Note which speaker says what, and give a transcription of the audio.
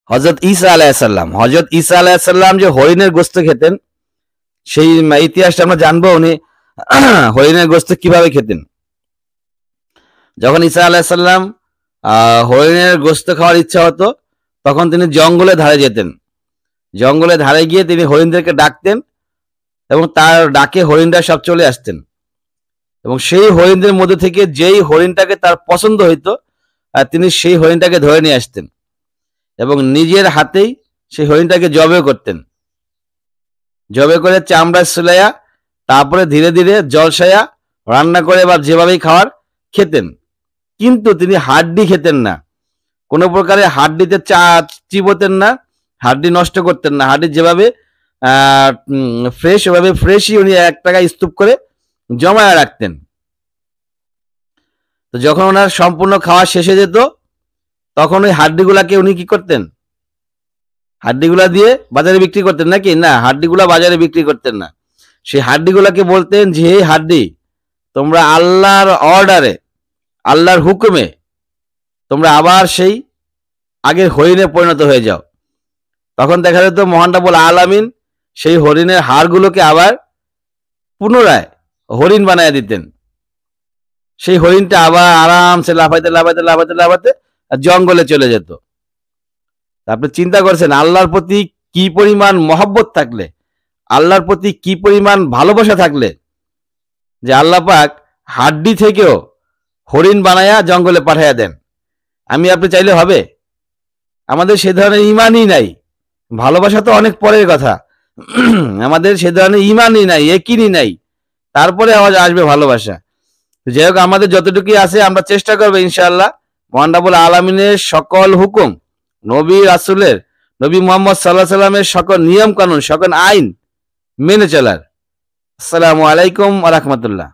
Speaker 1: হযরত ঈসা আলাইহিস সালাম যে হরিণের গোশত খেতেন, সেই ইতিহাসটা আমরা জানবো। উনি হরিণের গোশত কিভাবে খেতেন। যখন ঈসা আলাইহিস সালাম হরিণের গোশত খাওয়ার ইচ্ছা হতো, তখন তিনি জঙ্গলে ধারে যেতেন। জঙ্গলে ধারে গিয়ে তিনি হরিণদেরকে ডাকতেন এবং তার ডাকে হরিণরা সব চলে আসতেন, এবং সেই হরিণদের মধ্যে থেকে যেই হরিণটাকে তার পছন্দ হইতো, তিনি সেই হরিণটাকে ধরে নিয়ে আসতেন এবং নিজের হাতেই সেই হরিণটাকে জবে করতেন। জবে করে চামড়া সুলাইয়া তারপরে ধীরে ধীরে জলসায়া রান্না করে বা যেভাবেই খাওয়ার খেতেন। কিন্তু তিনি হাড্ডি খেতেন না, কোনো প্রকারে হাড্ডিতে চিবোতেন না, হাড্ডি নষ্ট করতেন না। হাড্ডি যেভাবে ফ্রেশ, ওভাবে ফ্রেশই উনি এক টাকায় স্তূপ করে জমায়ে রাখতেন। তো যখন ওনার সম্পূর্ণ খাওয়া শেষ হয়ে যেত, তখন ওই হাড্ডিগুলাকে উনি কি করতেন, হাড্ডিগুলা দিয়ে বাজারে বিক্রি করতেন নাকি? না, হাড্ডিগুলা বাজারে বিক্রি করতেন না। সেই হাড্ডিগুলাকে বলতেন যে এই হাড্ডি, তোমরা আল্লাহর অর্ডারে, আল্লাহর হুকুমে তোমরা আবার সেই আগের হরিণে পরিণত হয়ে যাও। তখন দেখা যেত মহান রব্বুল আলামিন সেই হরিণের হাড়গুলোকে আবার পুনরায় হরিণ বানায় দিতেন। সেই হরিণটা আবার আরামসে লাফাইতে লাফাইতে লাফাইতে লাফাইতে জঙ্গলে চলে যেত। আপনি চিন্তা করছেন আল্লাহর প্রতি কি পরিমাণ মহব্বত থাকলে, আল্লাহর প্রতি কি পরিমাণ ভালোবাসা থাকলে যে আল্লাহ পাক হাড্ডি থেকেও হরিণ বানায়া জঙ্গলে পাঠাইয়া দেন। আমি আপনি চাইলে হবে? আমাদের সে ধরনের ইমানই নাই। ভালোবাসা তো অনেক পরের কথা, আমাদের সে ধরনের ইমানই নাই, ইয়াকিনই নাই, তারপরে আওয়াজ আসবে ভালোবাসা। যাই হোক, আমাদের যতটুকুই আছে আমরা চেষ্টা করবো ইনশাআল্লাহ মহান রব্বুল আলামিনের সকল হুকুম, নবী রাসূলের, নবী মুহাম্মদ সাল্লাল্লাহু আলাইহি সাল্লামের সকল নিয়ম কানুন, সকল আইন মেনে চলার। আসসালামু আলাইকুম ওয়া রাহমাতুল্লাহ।